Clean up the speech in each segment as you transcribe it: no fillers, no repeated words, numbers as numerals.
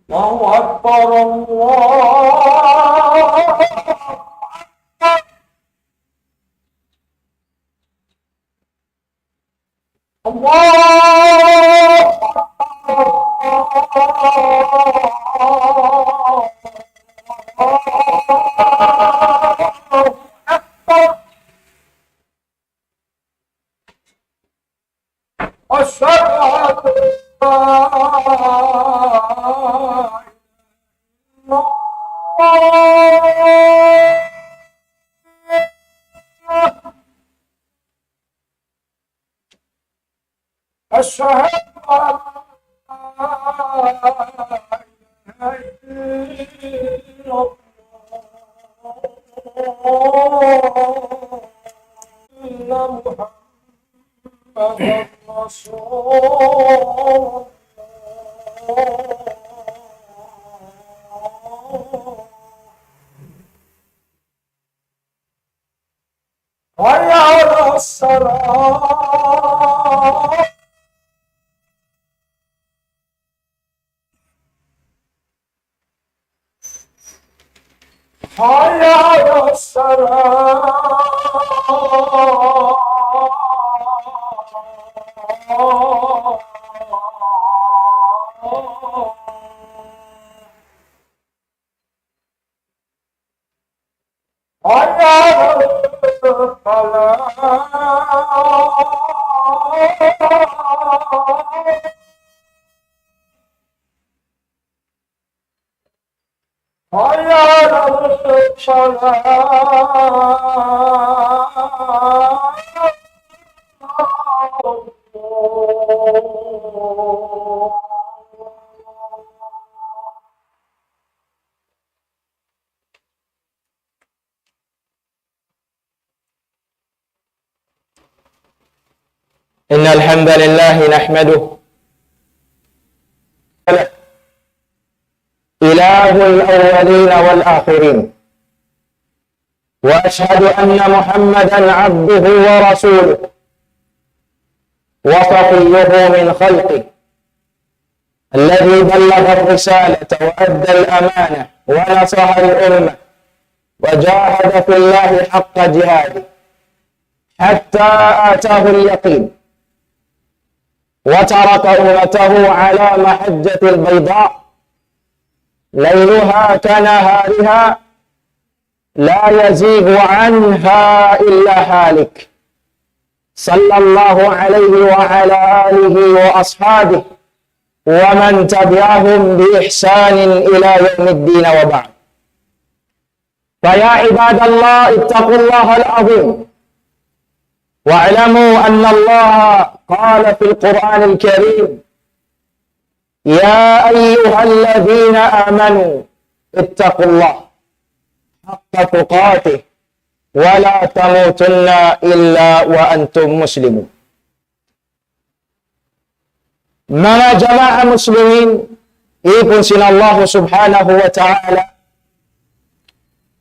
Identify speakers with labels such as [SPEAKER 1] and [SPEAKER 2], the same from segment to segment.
[SPEAKER 1] الله أكبر الله أكبر. الله أكبر. أشهد أن لا أشهد أن لا إله إلا الله أن محمدا رسول الله. حي على الصلاة. حي على الصلاة. حي على الفلاح. حي على
[SPEAKER 2] إن الحمد لله نحمده إله الأولين والآخرين، وأشهد أن محمدا عبده ورسوله وصفيه من خلقه، الذي بلغ الرسالة وأدى الأمانة ونصح الأمة وجاهد في الله حق جهاده حتى آتاه اليقين، وترك أمته على محجة البيضاء ليلها كنهارها لا يزيغ عنها إلا هالك، صلى الله عليه وعلى آله وأصحابه ومن تبعهم بإحسان إلى يوم الدين، وبعد. فيا عباد الله، اتقوا الله العظيم، واعلموا أن الله قال في القرآن الكريم: يا أيها الذين آمنوا اتقوا الله حق تقاته ولا تموتن إلا وأنتم مسلمون. Mga jamaah muslimin, ipon sila Allah subhanahu wa ta'ala,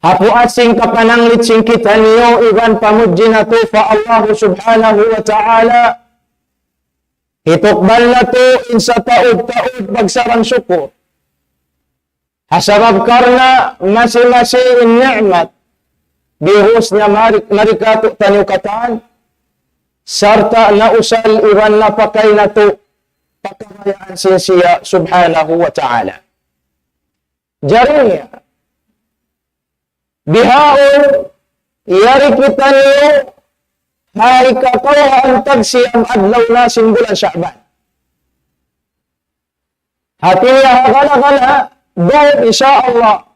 [SPEAKER 2] hapu asing kapananglit sing kita niyo iban pamudji na to fa Allah subhanahu wa ta'ala, hitukbal na to insa taud-taud bagsarang syukur. Hasabab karna masing-masing ni'mat bihusna marikatu tanyukatan sarta nausal iban napakay na to pagkamayaan siya subhanahu wa ta'ala. Jarinya bihaon yari kita niyo hay katawa ang siyam adlaw na simbulan Sya'ban. Hatiya gala-gala doon insyaallah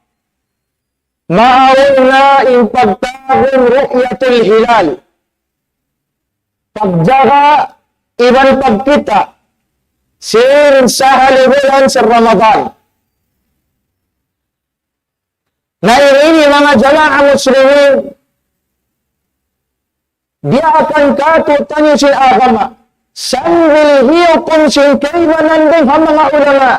[SPEAKER 2] maawin na yung pagtabong ru'yatul hilal, pagjaga iban pagkita sin sa halibulan sa Ramadan. Na ini mga jamaah muslimin, dia akan katutanyo sin agama sambil hiyo kung sin kaibanan din ang mga ulama.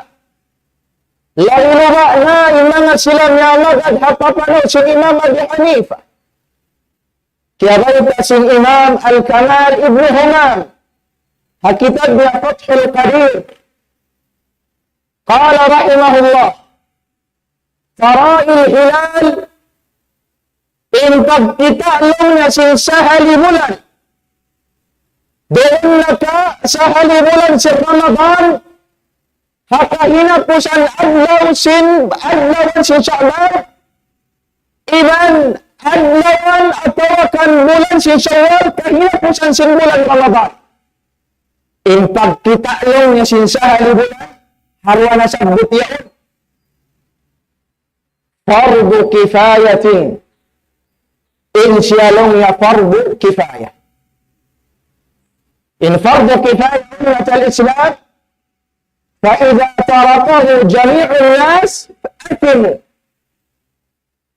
[SPEAKER 2] Lalo ba na yung mga silam na magad-hapapano sin Imam Abi Hanifa. Kaya ba sin Imam Al-Kamal Ibn Humam, hakitab niya Fathul Qadir, Qala rahimahullah, Fara'il hilal, in pagkitalaw na sa halimulan, doon na ka sa halimulan si Ramadan, hakahinapusan adlawan si Sha'ban, iban adlawan atau kan bulan si Syawal, kahinapusan si bulan Ramadan. In pagkitalaw niya sa halimulan, harwa na sabot yan. Fardu kifayatin. In siyalong ya fardu kifayah. In fardu kifayah umat al-Islam, فإذا تركه جميع الناس فأثموا.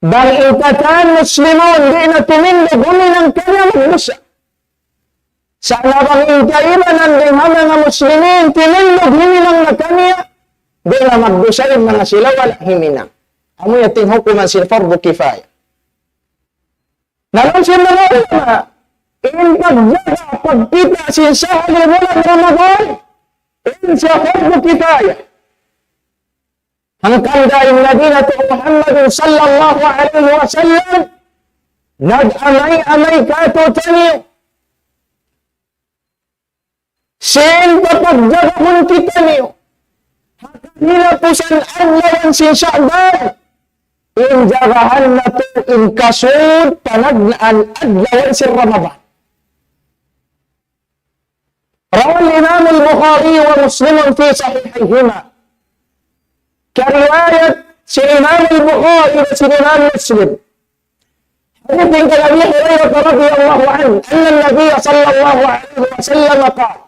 [SPEAKER 2] بل إنتان مسلمون بين تمندق من كلام النساء. Sanabang intaiman ng mga Muslimin tinulog himinang na kaniya bila magdusain mga sila wala himinang. Amo yating hukuman sila fardu kifaya. Nalang sila mga ulama, in pagjaga pagkita sa halimulan Ramadan, in siya fardu kifaya. Ang kandaing Madinatu Muhammad sallallahu alaihi wasallam, nag-amay-amay katutan niyo. Sin papagjagahon kita niyo. Hinapusan adlawan si Sha'ban. In jagahan na to in kasud panagnaan adlawan si Ramadan. Rawa al-Imam al-Bukhari wa Muslim fi sahihihima. Kariwayat si Imam al-Bukhari wa si Imam Muslim. Hadith min Abi Hurairah radhiyallahu anhu anna an-nabiy sallallahu alaihi wasallam qala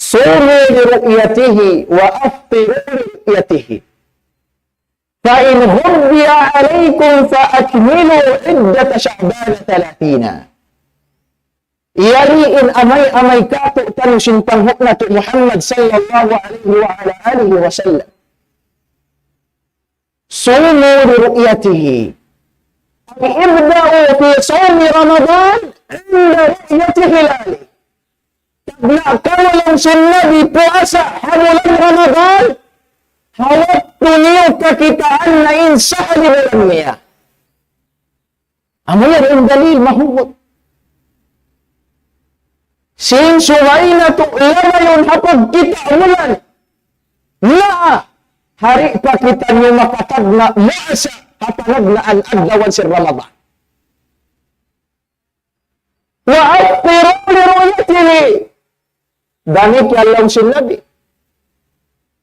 [SPEAKER 2] صوموا لرؤيته وأفطروا لرؤيته فإن غبي عليكم فأكملوا عدة شعبان 30. Yani in amay kato tanusin panghukna to Muhammad sallallahu alaihi wa ala alihi wa sallam. Sumu li ru'yatihi. Ibda'u fi sawmi Ramadan inda ru'yati hilali. Na kawalang sunnabi puasa hamulan Ramadan, hawat niyo kakitaan na insahali bulan niya. Amo yan yung dalil mahubot. Sin sumay na tu'lama yun hapag kita umulan. Na hari pa kita niyo makatag na muasa kapanag na ang adlawan si Ramadan. Wa afiru li ru'yatihi. Dami kialang sinabi.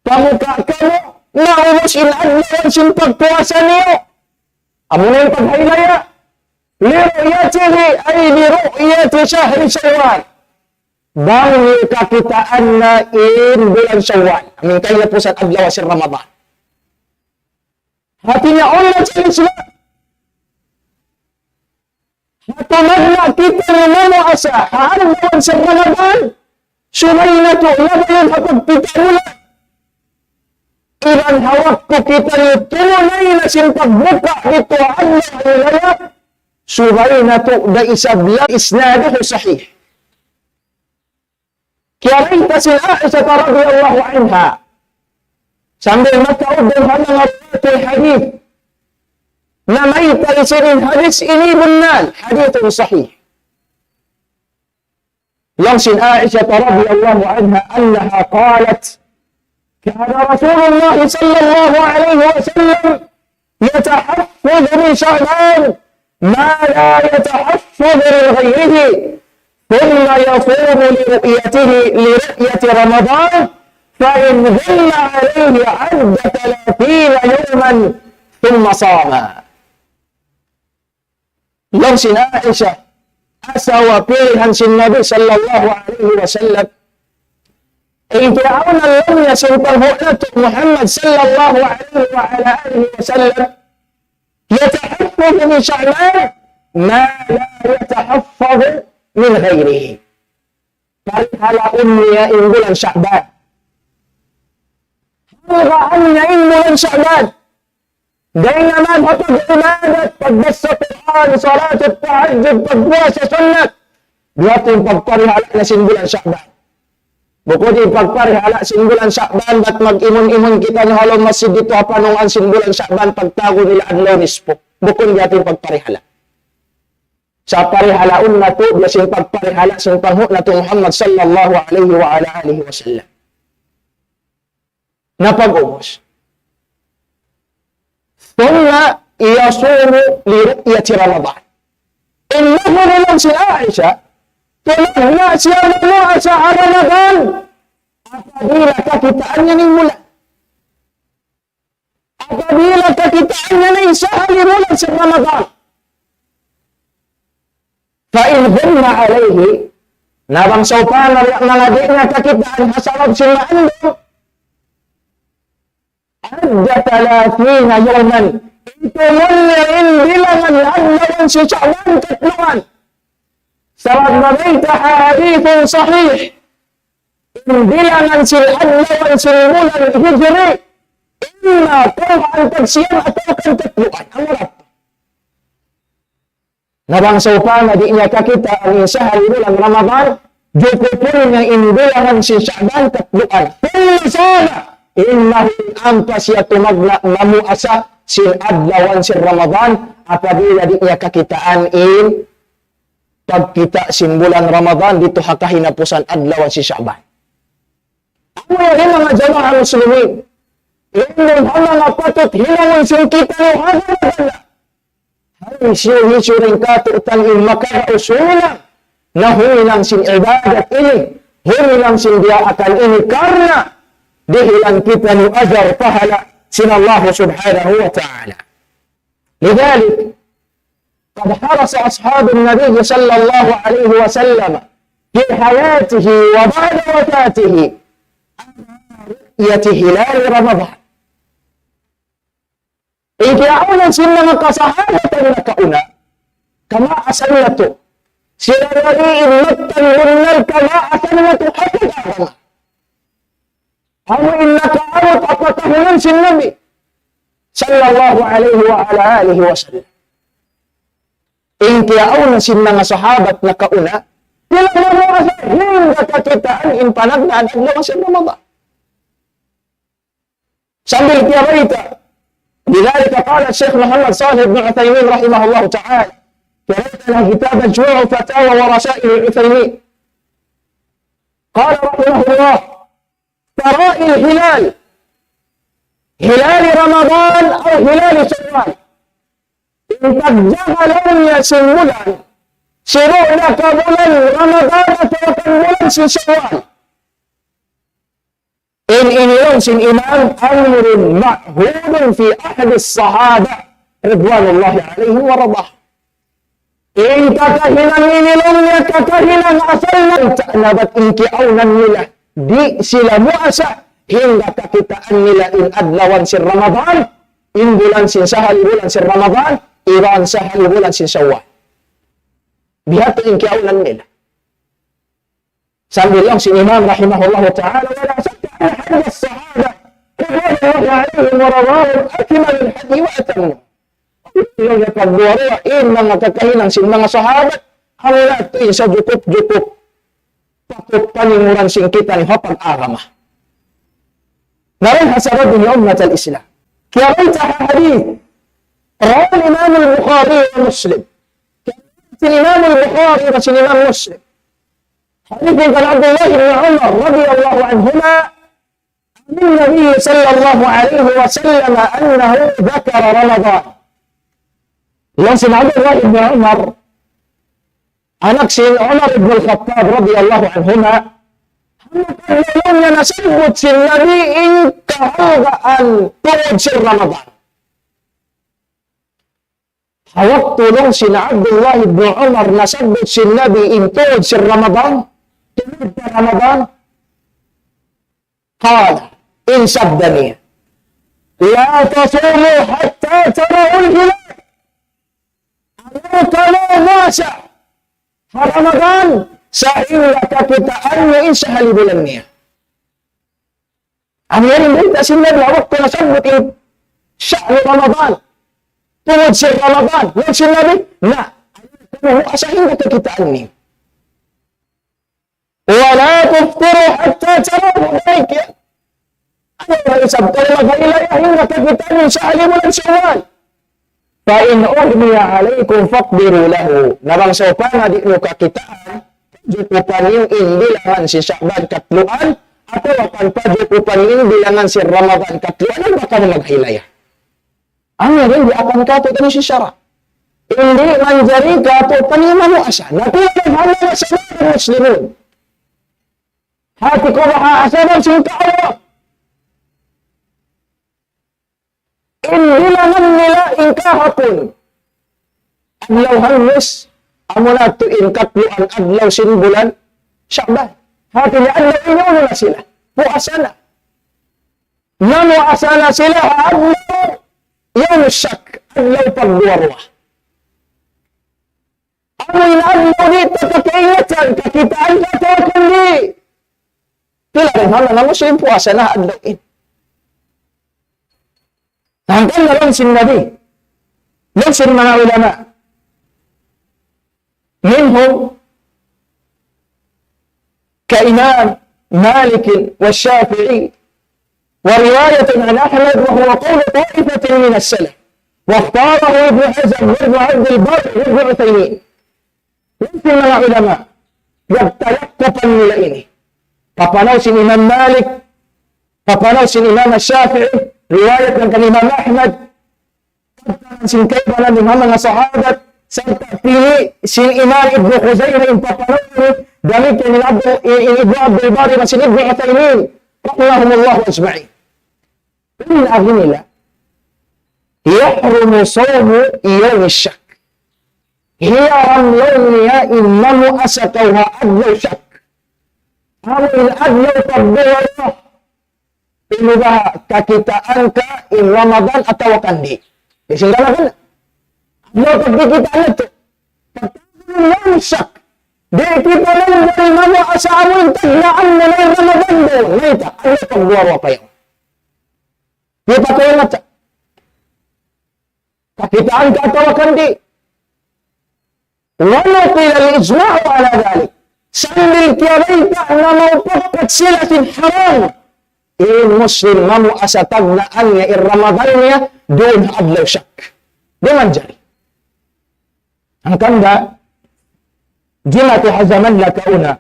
[SPEAKER 2] Kamukha kamu naubos inadlawan sin pagpuasa niyo. Amo na yung paghaylaya. Liru'yatihi ay liru'yati syahri Syawal. Bangyo kakitaan na in bulan Syawal. Amin kayo po sa adlawan si Ramadan. Hati niya ulit sa Islam. Hatumag na kita ni mo asa. Haadlawan si Ramadan. Sumay na to, labayon hapagpita mula. Ilan hawak ko kita niyo, tunay na siyang pagbuka dito ang nilaya. Sumay na to, da isabla isnadahu sahih. Kaya rin kasi Aisha radhiyallahu anha, sambil mataod ng mga rawatul hadith, na may taisirin hadith ini bunal, hadithun sahih. ينصن عائشة رضي الله عنها أنها قالت كان رسول الله صلى الله عليه وسلم يتحفظ من شعبان ما لا يتحفظ لغيره ثم يصوم لرؤية رمضان فإن غل عليه عد 30 يوما ثم صام. ينصن عائشة asawa pilihan si Nabi sallallahu alaihi wasallam. Itiauna lang niya sa paghulat Muhammad sallallahu alaihi wa ala alihi wasallam. Yatahaffaz min Sha'ban ma la yatahaffaz min ghairihi. Halaun niya in bulan Sha'ban. Halaun niya in bulan Sha'ban. Dahil naman pag-ibadat, pagbasa Quran, salat at tahajjud, pagbuwas sa sunnat, duwat yung pagparihala na sinbulan Sha'ban. Bukod ipagparihala sinbulan Sya'ban at mag-imun-imun kita ni halong masjid dito hapanungan sinbulan Sya'ban pagtago nila adlaw nispo. Bukod yatin pagparihala. Sa parihalaon na to, biyasin pagparihala sin pangho na to Muhammad sallallahu alaihi wa ala alihi wa sallam. Napag-ubos. Thumma yasumu li ru'yati Ramadan. Innahu naman si Aisha, tulad na siya naman sa Ramadan. Apabila kakitaan niya ng mula. Apabila kakitaan niya ng isa halimulan sa Ramadan. Fa'in humna alayhi, nabang saupan na mga di nga kakitaan hasarap sila andong. Adda 30 yawman. Ito muna rin bilangan adlawan si Sya'ban katluan. Sarap na baita hadithun sahih. Bilangan si adlawan si mulan hijri. Inna tuhan tagsiyang atau kan katluan. Ang ulat. Nabangsaw pa na di niya kakita ang isa halimulan Ramadan. Jukupun niya imbilangan si Sya'ban katluan. Kung sana, innahu ampas siya tumagna mamuasa sin adlawan sin Ramadan apabila di niya kakitaan in pagkita sin bulan Ramadan dito hakahinapusan adlawan si Sya'ban. Ano yung mga jamaah muslimin? Yung mga patut hinangon sin kita ng hagawagala. Hay siyo rin katutan in makakausulang na humilang sin ibadat ini. Humilang sin dia akan ini karena dihilang kita ni ajar pahala sin Allah subhanahu wa ta'ala. Lidhalik, قد حرص أصحاب النبي صلى الله عليه وسلم في حياته وبعد وفاته رؤية هلال رمضان. إجعونا سنة كصحابة لكأنا كما أسلته سنة الذي إنتا لنا كما أسلته حتى تعلم أو إنك أرد أقوته نفس النبي صلى الله عليه وعلى آله وسلم. Inti auna sin mga sahabat na kauna, nila mga hindi kakitaan in panagdaan at lawas sa Ramadan. Sambil tiyabaita, لذلك قال الشيخ محمد صالح بن عثيمين رحمه الله تعالى قرأت له كتاب مجموع فتاوى ورسائل العثيمين قال رحمه الله ترائي الهلال هلال رمضان أو هلال شوال pagjaga niya si mulan, sino na kabulan Ramadan at kabulan si Syawal. Inilong sin imam amrun ma'hudun fi ahad as-sahaba ridwanullahi alaihim wa radah. Kakahinang inilong niya kakahinang asal na nabat inkiaunan nila di sila muasa hingga kakitaan nila in adlawan si Ramadan in bulan sin sahal bulan si Ramadan Iran sahal bulan sin Syawal. Bihat yung kiaunan nila. Sambil lang si Imam rahimahullah ta'ala wala sakta na hadis sahaba ridwanullahi alaihim wa radahum akmal al-hadi wa atammu. Yung pagbuwaro in mga kakahinang sin mga sahabat halat in sa jukup-jukup patut panimuran sin kita ni hapag-agama. Narin hasarad ni ummat al-Islam. Kaya ito hadith رواه الإمام البخاري ومسلم. الإمام البخاري والإمام مسلم. حديث عن عبد الله بن عمر رضي الله عنهما عن النبي صلى الله عليه وسلم أنه ذكر رمضان. يوصل عبد الله بن عمر عن عمر بن الخطاب رضي الله عنهما أنه ينسبت في النبي إن كهذا أن توجه رمضان. Waktu lang sina Abdullah ibn Umar nasabot si Nabi intod si Ramadan, tulad na Ramadan, qala, insabda niya, la tasumu hatta tarahul hilal. Ano ka na nasa Ramadan sa hingga kakitaan niya in sa halibulan niya. Ang yan yung si Nabi, waktu nasabot in sya'ni Ramadan, tulad si Ramadan, yan sinabi, na, asahin na kakitaan niyo. Wa ولا تفطروا حتى تروا ذلك. Ano Sabtu na mag-ilayah yung nakagitan yung sa alimulan Syawal. Fa in uhmiya alaykum faqdiru lahu. Nabang sopa nga di mo kakitaan, jukupan yung bilangan si Sya'ban katluan, atau akan jukupan yung bilangan si Ramadan katluan, ano baka na mag-ilayah? Ang rin di akan kato tani si Syara. Hindi manjari kato paniman mo asa. Natulang halaga sa mga Muslimun. Hati ko makaasaban siyang kaawa. Bilangan nila kahapon. Adlaw Hamis, amo na tuin katluan adlaw sinbulan Sya'ban. Hati ni adlaw inyo na sila. Puasa na. Namuasa na sila adlaw yung syak, adlaw pagduwarwa. Amo inadlaw dito kakiingatan, kakitaan ka ito kundi. Kila rin hala na mo siya yung puasa na adlaw in. Hanggang na lang sin Nabi. Lang sin mga ulama. Minhum كإمام مالك والشافعي ورواية عن أحمد وهو قول طائفة من السلف واختاره ابن حزم وابن عبد البر وابن عثيمين. مثل من العلماء يتلقفا ملئنه فقالوا سن إمام مالك فقالوا سن إمام الشافعي رواية عن الإمام أحمد سن كيف من إمام الصحابة سنتأتيه سن إمام ابن خزيمة فقالوا ذلك من ابن عبد البر وسن ابن عثيمين رحمهم الله أجمعين. من أغنى الله يحرم صوم يوم الشك. هي رملونها إنه أسكوها أدلو شك. أو إن أدلو تبدو إنه kakitaan ka in Ramadan atau kandi. Bisin ka na ka na. Adlaw pagkikitaan na ito. Pagkakaroon ng syak. Di kita lang dari mamu asa amoy taglaan na may Ramadan doon. Ngayon, ano pagbuwawa pa yun? Kita ko yung matya. Kakitaan ka atau kandi. Wala pila al-ijma'u ala dhalik. Sambil kiyabayta na maupagkat sila sin haram. In Muslim mamu asa taglaan niya in Ramadan niya doon adlaw syak. Di man dyan. Ang kanda, جمعة حزمان لك هنا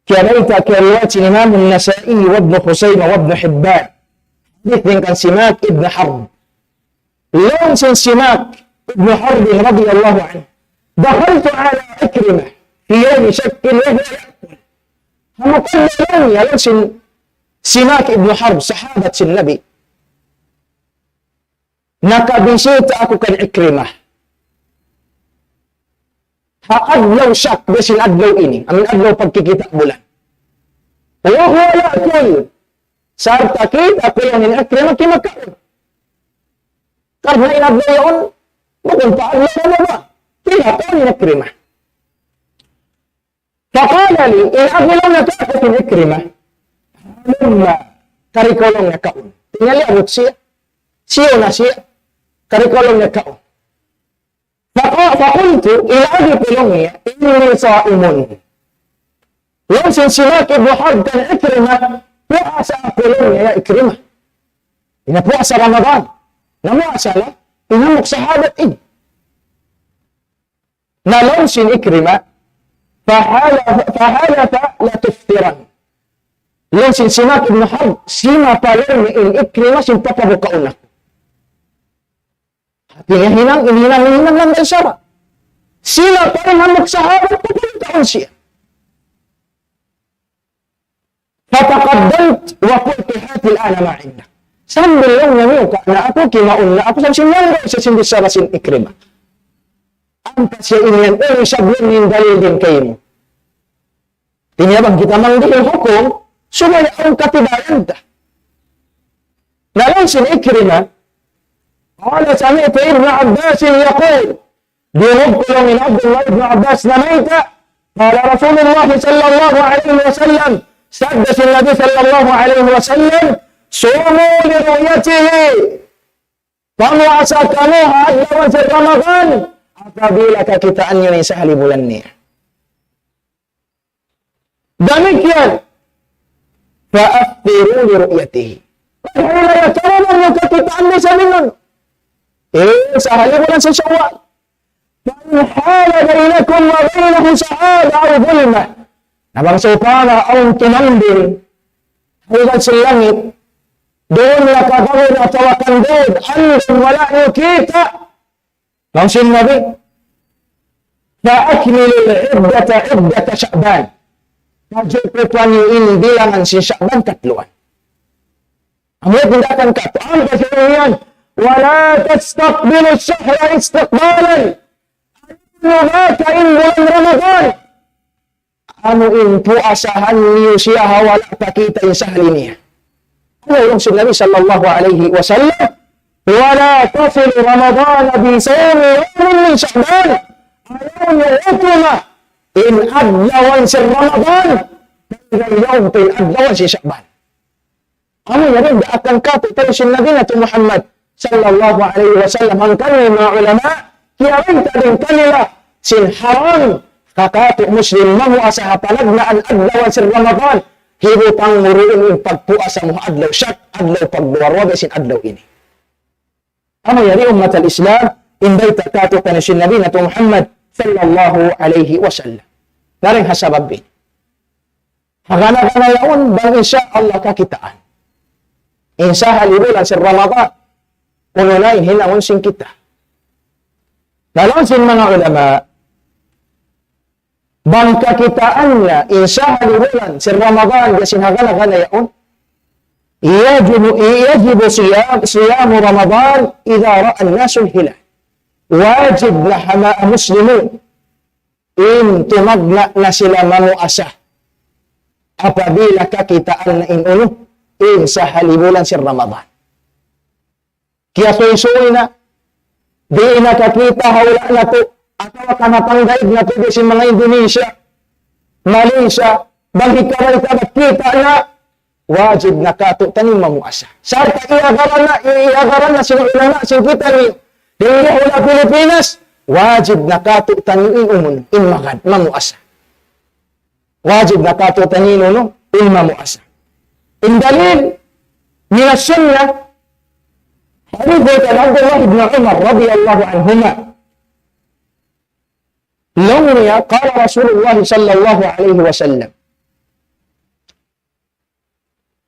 [SPEAKER 2] كريت كرواية الإمام النسائي وابن خزيمة وابن حبان حديث كان سماك ابن حرب لون سماك ابن حرب رضي الله عنه دخلت على عكرمة في يوم شك وهو يأكل هم قلنا لون يا لون سماك ابن حرب صحابة النبي نكبشيت أكو كان عكرمة adlaw syak besin adlaw ini. Amin adlaw pagkikita bulan. Wa huwa ya'kul. Sarta kita ko yan inakrimah kimakaon. Karena inadlaw yun, bukun pa adlaw na ba? Kinakaon inakrimah. Fakala li, inadlaw na kakot inakrimah. Luma, karikolong na kaon. Tingali abot siya. Siyo na siya. Karikolong na kaon. فقلت إلى أبي بلونيا إني صائم. يمسن سماك ابن حرب كان إكرمة بؤس بلونيا يا إكرمة. إن بؤس رمضان نمؤس له إنه صحابة إن نلوسن إكرمة فحالف لا تفطرن. يمسن سماك ابن حرب سيما بلونيا إن إكرمة سنتقب قولنا. Artinya hinang lang isyarat. Sila pa rin ang magsahabot pagkakataon siya. Fataqaddalt wa qultu hati al-ana ma indak. Sambil lang namuka na ako kimaun na ako sa sinanggo sa sindisara sin Ikrimah. Anta siya inyan sablon yung dalil din kayo mo. Tinyabang kita manggil hukum, sumaya ang katibayan ta. Nalang sin Ikrimah, قال سمعت ابن عباس يقول بنقل من عبد الله بن عباس نميت قال رسول الله صلى الله عليه وسلم سدس النبي صلى الله عليه وسلم صوموا لرؤيته فموا سكنوها أدلوا في رمضان apabila kita anyo ni sahli bulan niya. Demikian. Fa'aftiru li ru'yatihi. Paghilaya, kawalan yung kakitaan mo sa minun. Sa halimulan sa Syawal. فَإِنْ حَالَ بَيْنَكُمْ وَبَيْنَهُ سَعَادَ أَوْ ظُلْمَةٌ. Nabangsupana ang tumambing hanggang sa langit, doon nakabawin at tawakandod, andun wala niyo kita. Nang sinabi, فَأَكْمِلُ الْعِدَّةَ عِدَّةَ شَعْبَانَ. Pajupupan niyo in bilangan si Sya'ban katluan. Ang mga tindakan katluan kasi yan, وَلَا تَسْتَقْبِلُ الشَّهْرَ إِسْتِقْبَالًا. Ano ba kain bulan Ramadan? Ano in puasahan niyo siya wala pakita yung sahali niya. Ano yung sinabi sallallahu alaihi wasallam? Wala tafil Ramadan bisawmi yawmin min Sya'ban. Ayaw niyo utuma in adlawan si Ramadan. Kaya yawm in adlawan si Sya'ban. Ano yan? Akan kato tayo sinabi na ito Muhammad sallallahu alaihi wasallam. Ang kanil mga ulama, kaya rin din kanila sin haram kakato muslim mahu asa hapanag na ang adlawan si Ramadan. Hibutang muriin yung pagpuasa mo adlaw syak, adlaw pagbuwarwag sin adlaw ini. Ano yan umat al-Islam? Inday takato ka na sin Nabi na ito Muhammad sallallahu alaihi wasallam. Naring hasababin. Hagana-gana yaon bang insya Allah kakitaan. Insya halibulan si Ramadan. Ununayin hinawon sin kita. Lalong sin mga ulama, bang kakitaan niya, insya halibulan si Ramadan, yasin hagana-gana yaon, yajibu siyamu Ramadan idha ra'an nasul hilal. Wajib na hama muslimun in tumagna na sila mamuasa apabila kakitaan na inuno in sa halibulan si Ramadan. Kaya suy-suy na, di nakakita hawla na to, atawa ka napanggaib na to si mga Indonesia, Malaysia, bangkit ka rin ka nakita na, wajib na kato taning mamuasa. Sa iagaran na sinulana, singkita niyo, hindi hula Pilipinas, wajib na kato taning inumun, in magad, mamuasa. Wajib na kato taning inumun, in mamuasa. In dalil, minas sunnah, hadith dari Abdullah bin Umar radhiyallahu anhuma. Lawniya qala Rasulullah sallallahu alaihi wasallam.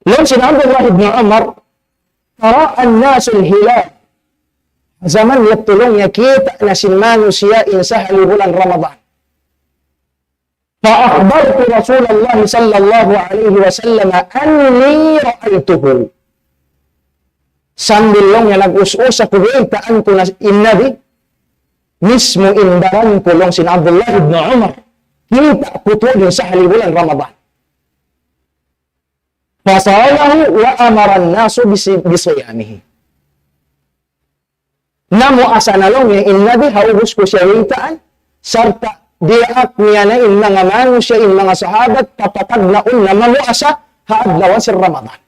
[SPEAKER 2] Lawan si Abdullah bin Umar tara an-nas al-hilal. Zaman yatulong kita na sin manusia insa bulan Ramadan. Fa akhbartu Rasulullah sallallahu alaihi wasallam anni ra'aituhu. Sambil long yang nag-us-us sa kuwintaan ko na inabi, mismo indaran ko long sin Abdullah ibn Umar, kita ko to sa halibulan Ramadan. Fasalahu wa amaran nasu bisiyamihi. Namu asa na long yung inabi, haubos ko siya wintaan, sarta diak niya na in mga manusya, in mga sahabat, papatag na na mamuasa, haadlawan si Ramadan.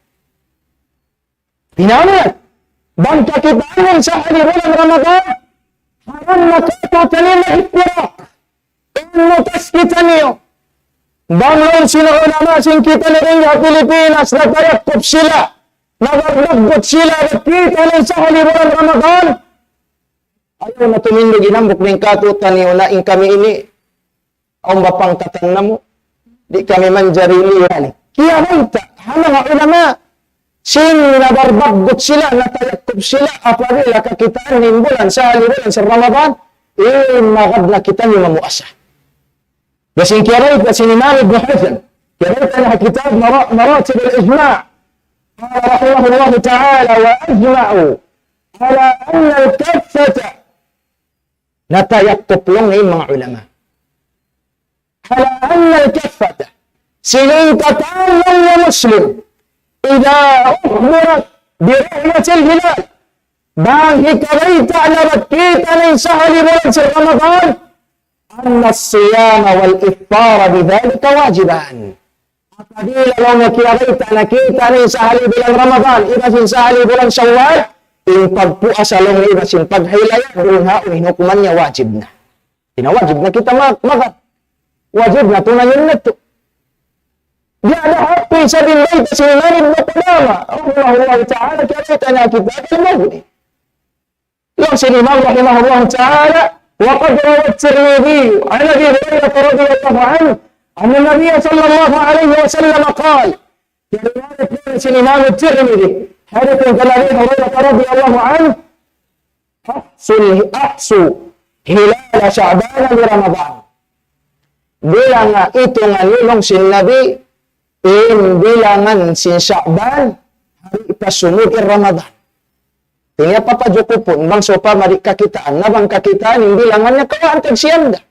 [SPEAKER 2] Tinanat, bang kakitaan sa halibulan Ramadan, haram na katatanin na itira. Inutas kita niyo. Bang lang sila ulama, singkita na rin sa Pilipinas, natayakop sila, nagaglagot sila, nakita na sa halibulan Ramadan. Ayaw na tumindog inambok ng katutan niyo na kami ini, ang bapangkatan na mo, di kami manjarili yan. Kaya rita, mga ulama, sin nabarbaggot sila, natayakop sila, apabila kakitaan ng bulan sa halibulan sa Ramadan, magad na kita niyo mamuasa. Kasi kiyarait na sinimari ibn Hazm, kiyarait na kitab maratib al-ijma' قال رحمه الله تعالى وأجمعوا على أن الكفة natayakop lang ng mga ulama. على أن الكفة siningkatan ng Muslim إذا أخبرت برحمة الهلال باقي كريتا نبكيتا من سهل بلد رمضان أن الصيام والإفطار بذلك واجبان. Apabila lang nakita ni sahali bulan Ramadan, iba sin sahali bulan Syawal, yung pagpuasa lang iba sin paghilaya, doon haon hinukuman niya wajib na. Tinawajib na kita magat. Wajib na tunayin na ito. Dia ada hak fi sabilillah Imam Ibn Qudamah rahimahullah ta'ala katanya kitab al-Mughni. Yang sin Imam rahimahullah ta'ala wa qad rawa at-Tirmidhi 'an Abi Hurairah radhiyallahu anhu anna Nabiy sallallahu alaihi wasallam qala riwayat sin Imam at-Tirmidhi hadits dari Abi Hurairah radhiyallahu anhu ahsu hilal Sya'ban di Ramadan. Bilangan hitungan nilong sin Nabi bilangan sin Sya'ban hari pasunod Ramadan. Ini apa Joko pun bang sopa mari kakitaan na bang kakitaan yung bilangannya kaya antag siyanda.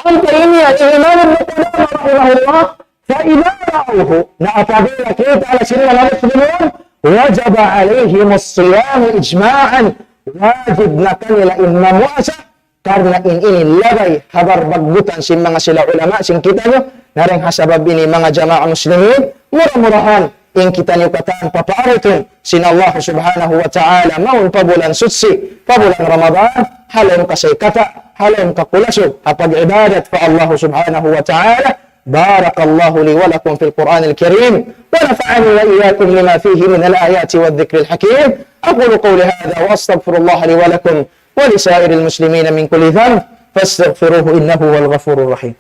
[SPEAKER 2] Ang ini Imam Ibn Qudamah rahimahullah fa idza ra'awhu na apabila kita ala sila na muslimun wajaba alaihim as-siyam ijma'an wajib na kanila mamuasa karena ini labay habar bagbutan sin mga sila ulama sin kita nyo nareng hasabab ini mga jamaah muslimin murah-murahan in kita nyo kataan papaaritin sin Allah subhanahu wa ta'ala maun pabulan sutsi pabulan Ramadan halon kasay kata halon kakulasog apag ibadat fa Allah subhanahu wa ta'ala barakallahu li wa lakum fil Qur'an al-Karim wa nafa'ani wa iyyakum lima fihi min al-ayati wa dhikri al-hakim aqulu qawli hadha wa astaghfirullah li wa lakum wa li sa'iril muslimina min kulli dhanb fastaghfiruhu innahu wal ghafurur rahim.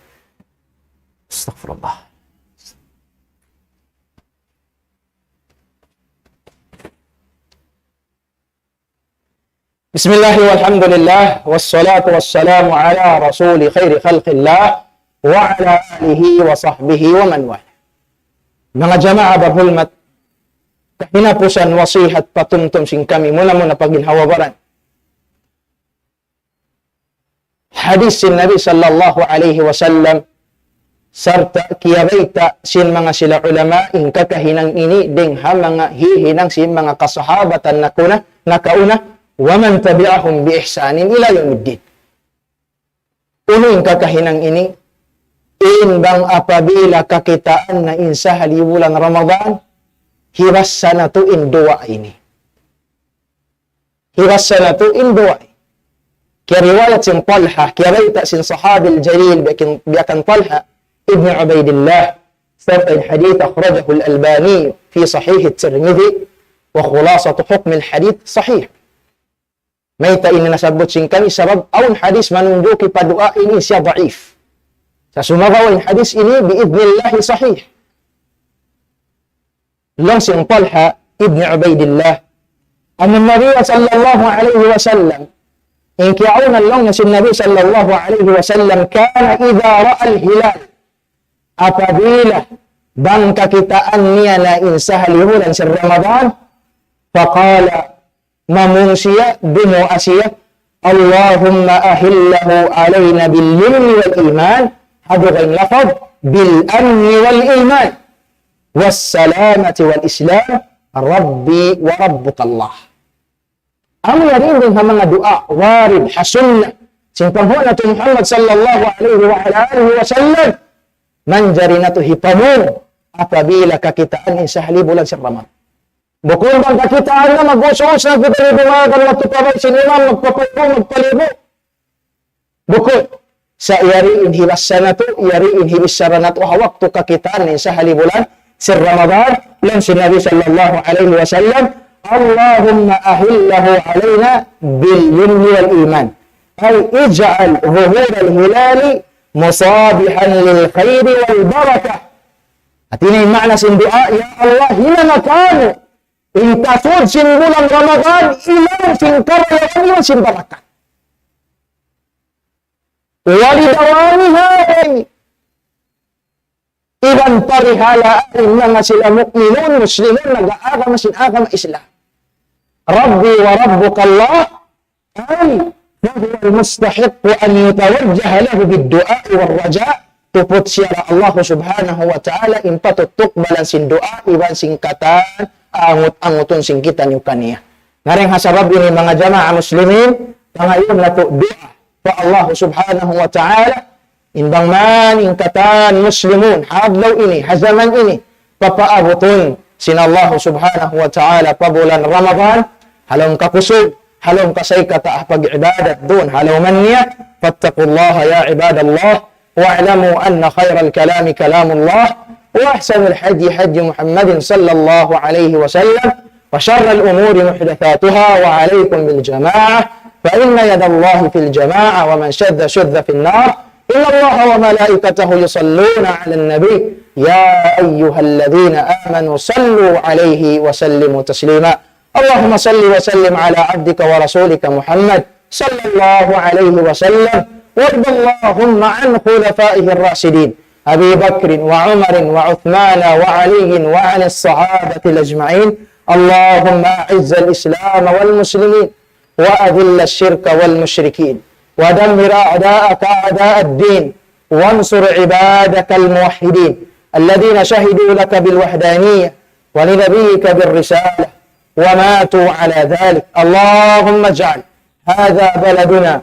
[SPEAKER 2] Astaghfirullah. Bismillah walhamdulillah wassalatu wassalamu ala rasuli khairi khalqillah wa ala alihi wa sahbihi wa man wala. Mga jamaah bahulmat, kahinapusan wasihat patumtum sing kami muna paginhawabaran. Hadis sin Nabi sallallahu alaihi wasallam sarta kiyabaita sin mga sila ulama in kakahinang ini ding ha mga hihinang sin mga kasahabatan nakauna wa man tabi'ahum bi ihsanin ila yaumiddin. Uno yung kakahinang ini, bang apabila kakitaan na insa halibulan Ramadan, hirasa na to in dua ini. Hirasa na to in dua. Kaya riwayat sin Talha, kaya baita sin sahabil jalil biakan Talha ibn Ubaidillah, serta hadith akhrajahu al-Albani fi sahih at-Tirmidhi wa khulasatu hukm al-hadith sahih. May ini nasabot sing kami sabab aun hadis manunjuki padua ini siya dhaif. Sa sumabaw hadis ini biidznillah sahih. Lang sing Talha ibn Ubaidillah anna Nabi sallallahu alaihi wasallam in ki'auna lang si Nabi sallallahu alaihi wasallam kana idza ra'a al-hilal apabila bang kakitaan niya na insahal bulan sa Ramadan faqala mamusiya dumo asiya Allahumma ahillahu alayna bil yumni wal iman hadurain lafad bil amni wal iman was salamati wal islam rabbi wa rabbukallah. Ang yarin din sa mga dua warid hasunna simpangho na to Muhammad sallallahu alaihi wa alihi wa sallam manjari na to hipamun apabila kakitaan sa halibulan sa Ramadan. Bukod bang kakitaan na mag-usos na kita dumagan magtutawag sinimam, magpapalibo. Bukod sa iyariin hiwasa na to, iyariin hiwisara na to, hawak to kakitaan sa halibulan sa Ramadan, lang sinabi sallallahu alaihi wa sallam, Allahumma ahillahu alayna bil yumni wal iman. Ay ija'al zuhur al-hilali musabihan lil khairi wal barakah. At ini makna sin doa, ya Allah, hinanakano intasod sin bulan Ramadan, ilang sin karayan sin barakat. Walidawaniha iban parihala ay mga sila mu'minun, muslimun, nag-aagama sin agama Islam. Rabbi wa rabbukallah ay fahuwa al-mustahiq an yutawajjaha lahu bid-du'a wal-raja' tupot siya Allah subhanahu wa ta'ala impatutukbalan sin doa iban sin katan angut-anguton sing kita niyo kaniya. Nareng hasabab ini mga jamaah muslimin, pangayon na to doa pa Allah subhanahu wa ta'ala, inbang man ingkatan muslimun, hadlaw ini, hazaman ini, papaabuton sin Allah subhanahu wa ta'ala pabulan Ramadan, halong kakusog, halong kasay kataah pag-ibadat doon, halaw man niya, fattakullaha ya ibadallah, واعلموا أن خير الكلام كلام الله، وأحسن الحدي حدي محمد صلى الله عليه وسلم، وشر الأمور محدثاتها، وعليكم بالجماعة فإن يد الله في الجماعة، ومن شذ شذ في النار. إن الله وملائكته يصلون على النبي يا أيها الذين آمنوا صلوا عليه وسلموا تسليما. اللهم صل وسلم على عبدك ورسولك محمد صلى الله عليه وسلم، وارض اللهم عن خلفائه الراشدين أبي بكر وعمر وعثمان وعلي وعن الصحابة الأجمعين. اللهم أعز الإسلام والمسلمين، وأذل الشرك والمشركين، ودمر أعداءك أعداء الدين، وانصر عبادك الموحدين الذين شهدوا لك بالوحدانية ولنبيك بالرسالة وماتوا على ذلك. اللهم اجعل هذا بلدنا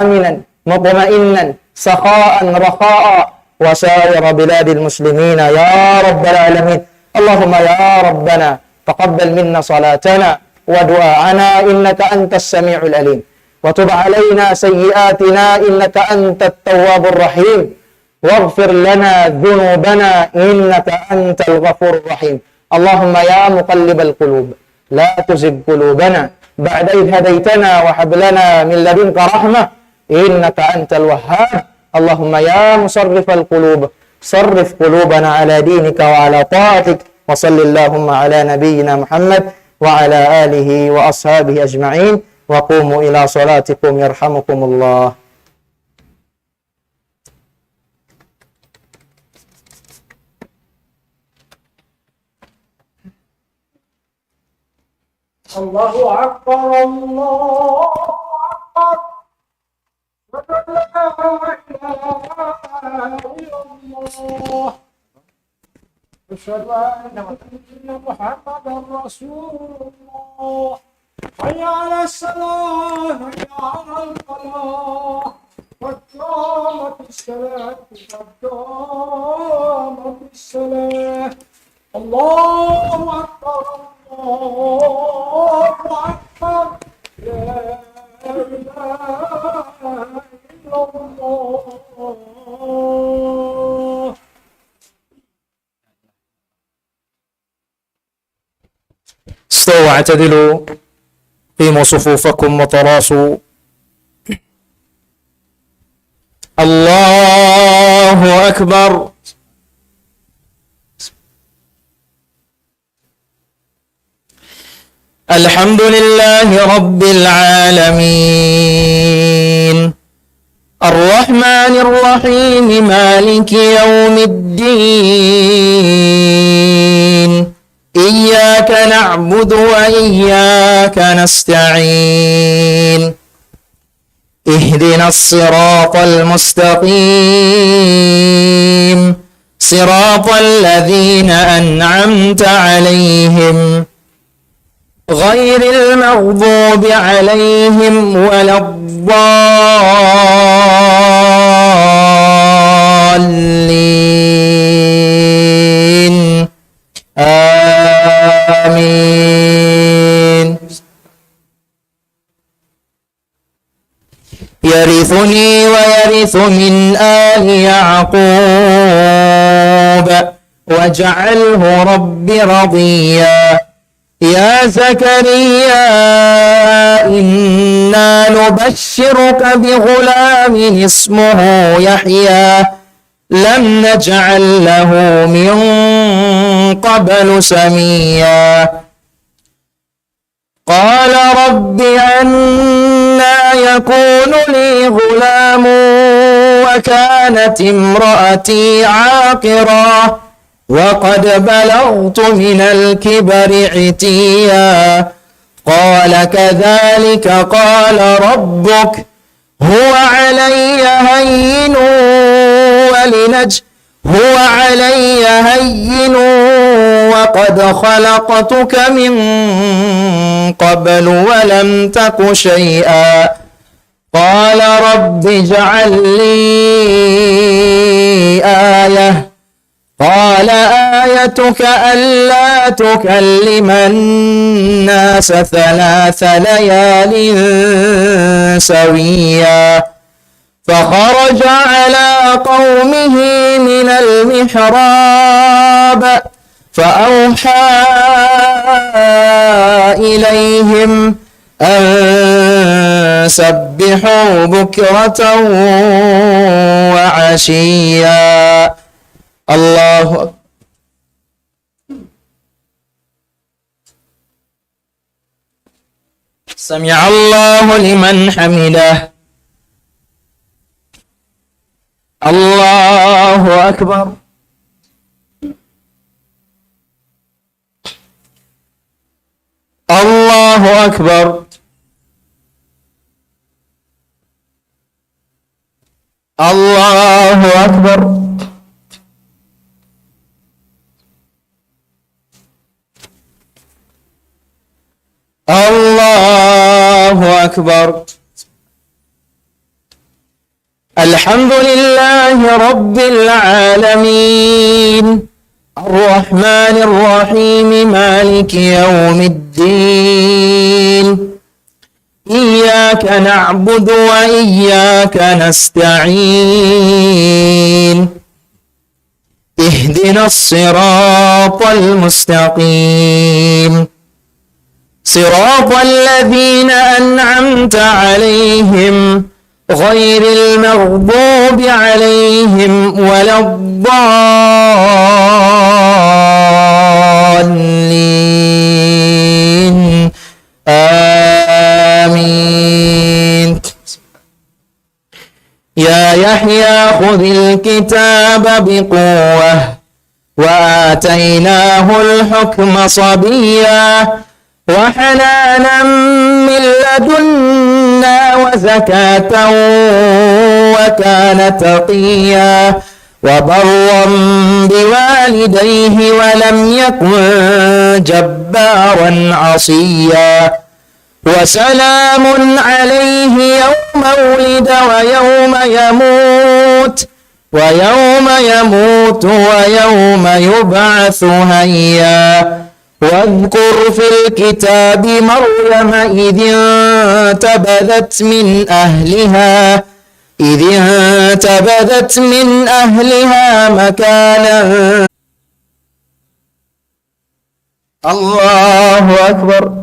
[SPEAKER 2] آمنا مطمئنا سخاء رخاء، وسائر بلاد المسلمين يا رب العالمين. اللهم يا ربنا تقبل منا صلاتنا ودعاءنا إنك أنت السميع العليم، وتب علينا سيئاتنا إنك أنت التواب الرحيم، واغفر لنا ذنوبنا إنك أنت الغفور الرحيم. اللهم يا مقلب القلوب لا تزغ قلوبنا بعد إذ هديتنا، وهب لنا من لدنك رحمة إنك أنت الوهاب. اللهم يا مصرف القلوب صرف قلوبنا على دينك وعلى طاعتك، وصل اللهم على نبينا محمد وعلى آله وأصحابه أجمعين، وقوموا إلى صلاتكم يرحمكم الله.
[SPEAKER 1] الله أكبر الله أكبر، لا إله إلا الله، أشهد أن محمدا رسول الله. حي على الصلاة، حي على الفلاح، قد قامت الصلاة، قد قامت الصلاة. الله أكبر الله أكبر، لا إله إلا الله.
[SPEAKER 2] استووا واعتدلوا، قيموا صفوفكم وتراصوا. الله أكبر. الحمد لله رب العالمين، الرحمن الرحيم، مالك يوم الدين، إياك نعبد وإياك نستعين، اهدنا الصراط المستقيم، صراط الذين أنعمت عليهم غير المغضوب عليهم ولا الضالين، آمين. يرثني ويرث من آل يعقوب واجعله رب رضيا. يا زكريا إنا نبشرك بغلام اسمه يحيى لم نجعل له من قبل سميا. قال رب أنى يكون لي غلام وكانت امرأتي عاقرا وقد بلغت من الكبر عتيا. قال كذلك قال ربك هو علي هين وقد خلقتك من قبل ولم تك شيئا. قال رب اجعل لي آية. قال آيتك ألا تكلم الناس 3 ليال سويا. فخرج على قومه من المحراب فأوحى إليهم أن سبحوا بكرة وعشيا. الله أكبر. سمع الله لمن حمده. الله أكبر. الله أكبر. الله أكبر. الله أكبر. الحمد لله رب العالمين الرحمن الرحيم مالك يوم الدين إياك نعبد وإياك نستعين اهدنا الصراط المستقيم صراط الذين أنعمت عليهم غير المغضوب عليهم ولا الضالين آمين. يا يحيى خذ الكتاب بقوة وآتيناه الحكم صبيا وحنانا من لدنا وزكاة وكان تقيا وبرا بوالديه ولم يكن جبارا عصيا وسلام عليه يوم ولد ويوم يموت ويوم يبعث حيا واذكر في الكتاب مريم إذ انتبذت من أهلها مكانا. الله أكبر.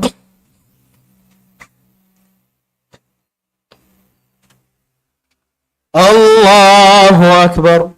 [SPEAKER 2] الله أكبر.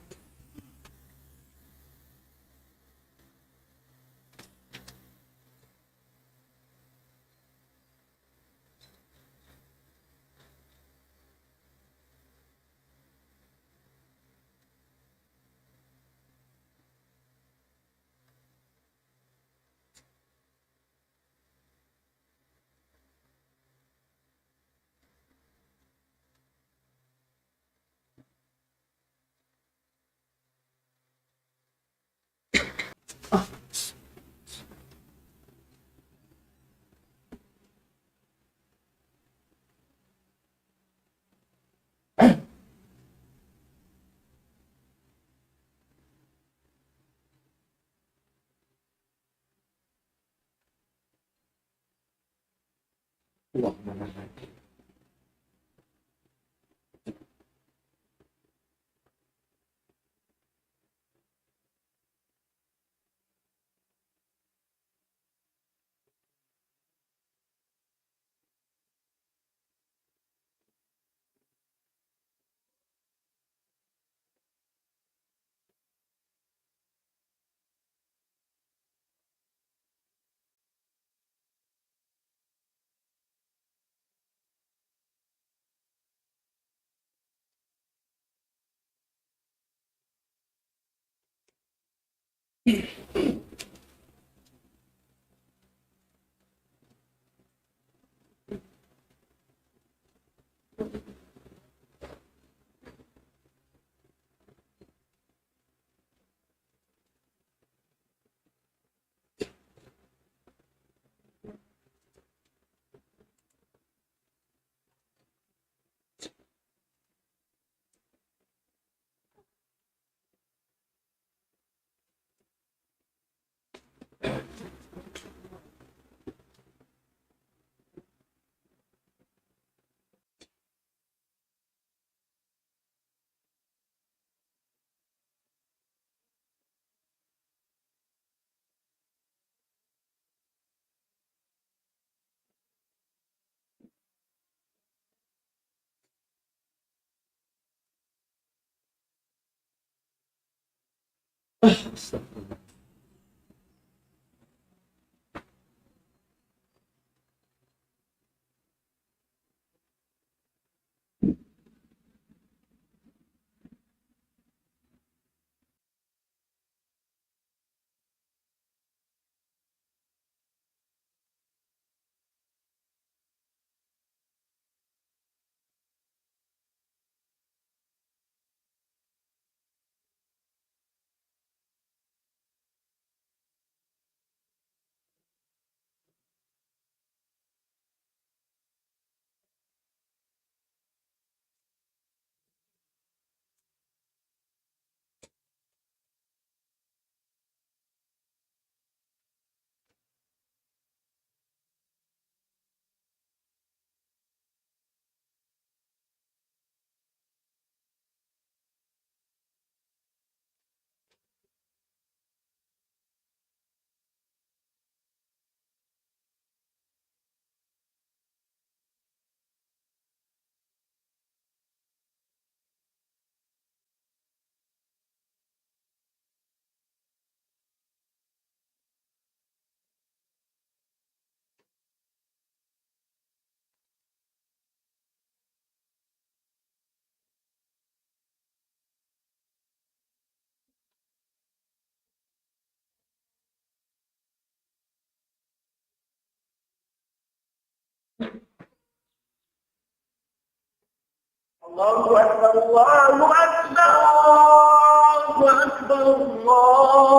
[SPEAKER 3] الله أكبر الله أكبر الله أكبر الله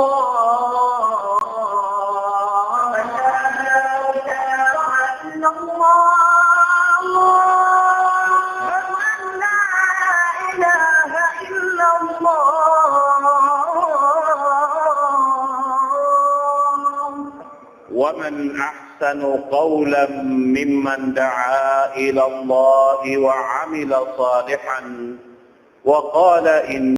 [SPEAKER 3] لا إله إلا الله لا إله إلا الله. ومن أحسن قولا ممن دعا إلى الله وعمل صالحا وقال إن